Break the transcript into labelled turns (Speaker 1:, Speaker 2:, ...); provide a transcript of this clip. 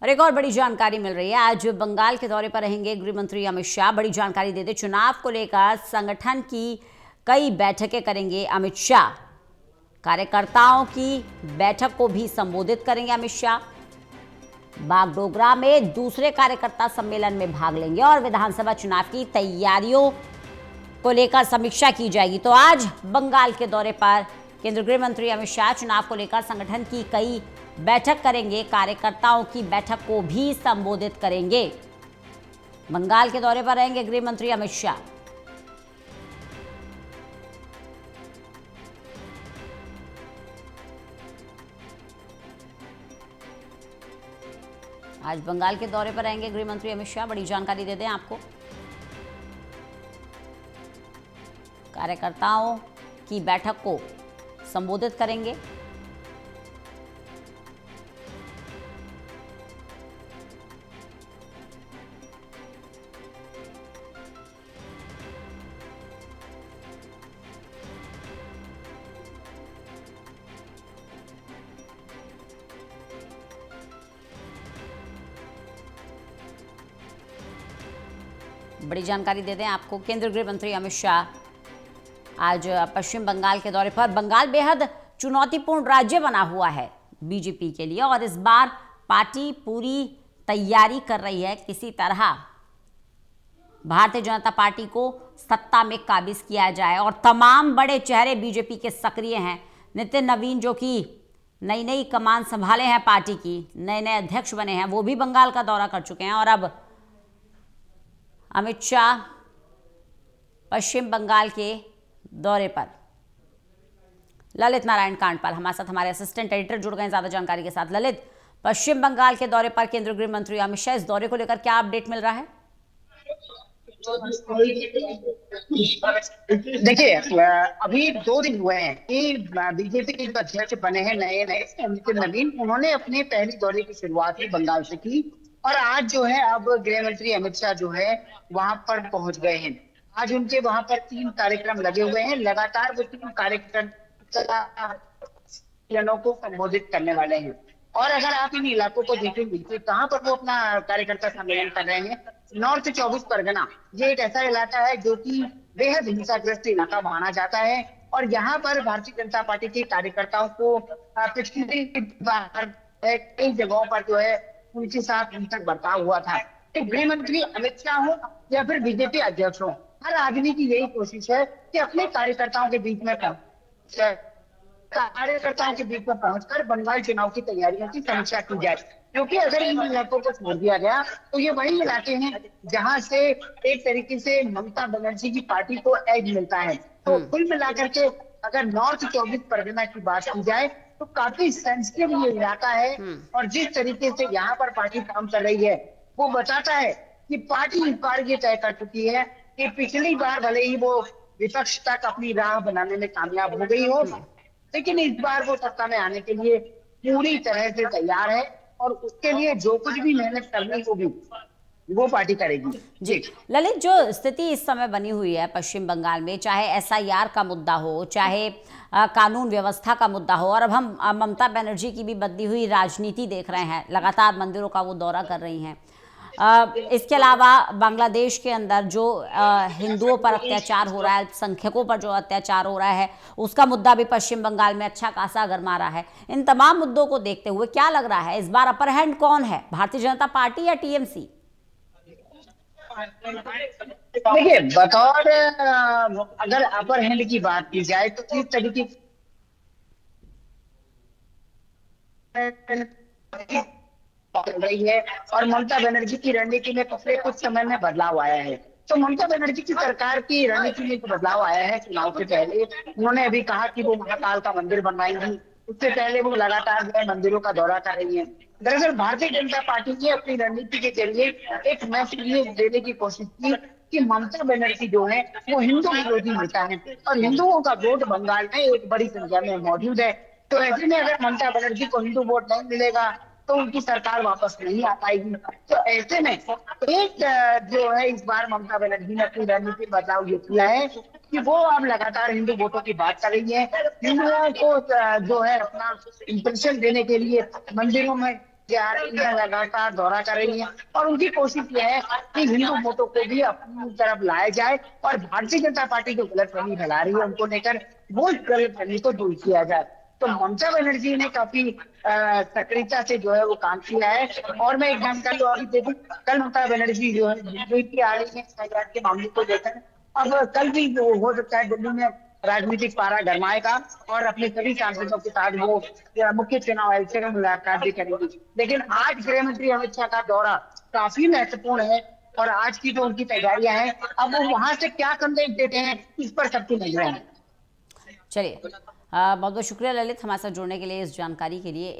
Speaker 1: और एक और बड़ी जानकारी मिल रही है। आज बंगाल के दौरे पर रहेंगे गृह मंत्री अमित शाह। बड़ी जानकारी देते चुनाव को लेकर संगठन की कई बैठकें करेंगे अमित शाह। कार्यकर्ताओं की बैठक को भी संबोधित करेंगे अमित शाह। बागडोगरा में दूसरे कार्यकर्ता सम्मेलन में भाग लेंगे और विधानसभा चुनाव की तैयारियों को लेकर समीक्षा की जाएगी। तो आज बंगाल के दौरे पर केंद्रीय गृह मंत्री अमित शाह चुनाव को लेकर संगठन की कई बैठक करेंगे, कार्यकर्ताओं की बैठक को भी संबोधित करेंगे। बंगाल के दौरे पर रहेंगे गृह मंत्री अमित शाह। आज बंगाल के दौरे पर रहेंगे गृह मंत्री अमित शाह। बड़ी जानकारी दे दें आपको, कार्यकर्ताओं की बैठक को संबोधित करेंगे। बड़ी जानकारी दे दें आपको, केंद्रीय गृह मंत्री अमित शाह आज पश्चिम बंगाल के दौरे पर। बंगाल बेहद चुनौतीपूर्ण राज्य बना हुआ है बीजेपी के लिए और इस बार पार्टी पूरी तैयारी कर रही है किसी तरह भारतीय जनता पार्टी को सत्ता में काबिज किया जाए। और तमाम बड़े चेहरे बीजेपी के सक्रिय हैं। नितिन नवीन जो कि नई नई कमान संभाले हैं पार्टी की, नए नए अध्यक्ष बने हैं, वो भी बंगाल का दौरा कर चुके हैं। और अब अमित शाह पश्चिम बंगाल के दौरे पर। ललित नारायण कांडपाल हमारे साथ, हमारे असिस्टेंट एडिटर जुड़ गए ज्यादा जानकारी के साथ। ललित, पश्चिम बंगाल के दौरे पर केंद्रीय गृह मंत्री अमित शाह, इस दौरे को लेकर क्या अपडेट मिल रहा है?
Speaker 2: देखिए, अभी 2 दिन हुए हैं कि बीजेपी के जो अध्यक्ष बने हैं नए नए नितिन नवीन, उन्होंने अपने पहले दौरे की शुरुआत ही बंगाल से की और आज जो है अब गृह मंत्री अमित शाह जो है वहां पर पहुंच गए हैं। आज उनके वहां पर 3 कार्यक्रम लगे हुए हैं। लगातार वो 3 कार्यक्रम जनों को संबोधित करने वाले हैं। और अगर आप इन इलाकों को देखेंगे तो कहाँ पर वो अपना कार्यकर्ता सम्मेलन कर रहे हैं, नॉर्थ 24 परगना, ये एक ऐसा इलाका है जो कि बेहद हिंसाग्रस्त इलाका माना जाता है। और यहाँ पर भारतीय जनता पार्टी के कार्यकर्ताओं को पिछली बार कई जगहों पर जो है उनके साथ हिंसक बर्ताव हुआ था। तो गृह मंत्री अमित शाह हो या फिर बीजेपी अध्यक्ष हो, हर आदमी की यही कोशिश है कि अपने कार्यकर्ताओं के बीच में पहुंचकर बंगाल चुनाव की तैयारियों की समीक्षा की जाए। क्योंकि अगर इन इलाकों को छोड़ दिया गया तो ये वही इलाके हैं जहां से एक तरीके से ममता बनर्जी की पार्टी को एज मिलता है। तो कुल मिलाकर के अगर नॉर्थ 24 परगना की बात की जाए तो काफी सेंसिटिव ये इलाका है। और जिस तरीके से यहाँ पर पार्टी काम कर रही है वो बताता है कि पार्टी इस बार ये तय कर चुकी है कि पिछली बार भले ही वो विपक्ष तक अपनी राह बनाने में कामयाब हो गई हो, लेकिन इस बार वो सत्ता में आने के लिए पूरी तरह से तैयार है और उसके लिए जो कुछ भी मेहनत करनी होगी वो पार्टी करेगी।
Speaker 1: जी ललित, जो स्थिति इस समय बनी हुई है पश्चिम बंगाल में, चाहे एसआईआर का मुद्दा हो, चाहे कानून व्यवस्था का मुद्दा हो, और अब हम ममता बनर्जी की भी बदली हुई राजनीति देख रहे हैं। लगातार मंदिरों का वो दौरा कर रही हैं। इसके अलावा बांग्लादेश के अंदर जो हिंदुओं पर अत्याचार हो रहा है, अल्पसंख्यकों पर जो अत्याचार हो रहा है, उसका मुद्दा भी पश्चिम बंगाल में अच्छा खासा गरमा रहा है। इन तमाम मुद्दों को देखते हुए क्या लग रहा है, इस बार अपर हैंड कौन है, भारतीय जनता पार्टी या टीएमसी?
Speaker 2: देखिए, बतौर अगर अपर हैंड की बात की जाए तो इस तरीके चल रही है और ममता बनर्जी की रणनीति में पिछले कुछ समय में बदलाव आया है। तो ममता बनर्जी की सरकार की रणनीति में बदलाव आया है। चुनाव से पहले उन्होंने अभी कहा कि वो महाकाल का मंदिर बनवाएंगी, उससे पहले वो लगातार जो है मंदिरों का दौरा कर रही है। दरअसल भारतीय जनता पार्टी ने अपनी रणनीति के जरिए एक मैसेज देने की कोशिश की कि ममता बनर्जी जो है वो हिंदू विरोधी नेता है और हिंदुओं का वोट बंगाल में एक बड़ी संख्या में मौजूद है। तो ऐसे में अगर ममता बनर्जी को हिंदू वोट नहीं मिलेगा तो उनकी सरकार वापस नहीं आ पाएगी। तो ऐसे में एक जो है इस बार ममता बनर्जी ने अपनी रणनीति बदलाव ये किया है कि वो अब लगातार हिंदू वोटों की बात कर रही है। हिंदुओं को जो है अपना इंप्रेशन देने के लिए मंदिरों में जा रही है, लगातार दौरा कर रही है और उनकी कोशिश ये है कि हिंदू वोटों को भी अपनी तरफ लाया जाए और भारतीय जनता पार्टी जो गलतफहमी फैला रही है उनको लेकर वो गलतफहमी को दूर किया जाए। तो ममता बनर्जी ने काफी सक्रियता से जो है वो काम किया है। और मैं एक जानकारी और भी दे दूं, कल ममता बनर्जी जो है दिल्ली की आ रही है एफआईआर के मामले को लेकर। अब कल भी वो हो सकता है दिल्ली में राजनीतिक पारा गरमाएगा और अपने सभी सांसदों के साथ वो मुख्य चुनाव आयुक्त से मुलाकात भी करेंगी। लेकिन आज गृह मंत्री अमित शाह का दौरा काफी महत्वपूर्ण है और आज की जो उनकी तैयारियां हैं, अब वो वहां से क्या संदेश देते हैं इस पर सबकी नजरें हैं।
Speaker 1: चलिए, बहुत बहुत शुक्रिया ललित हमारे साथ जुड़ने के लिए, इस जानकारी के लिए।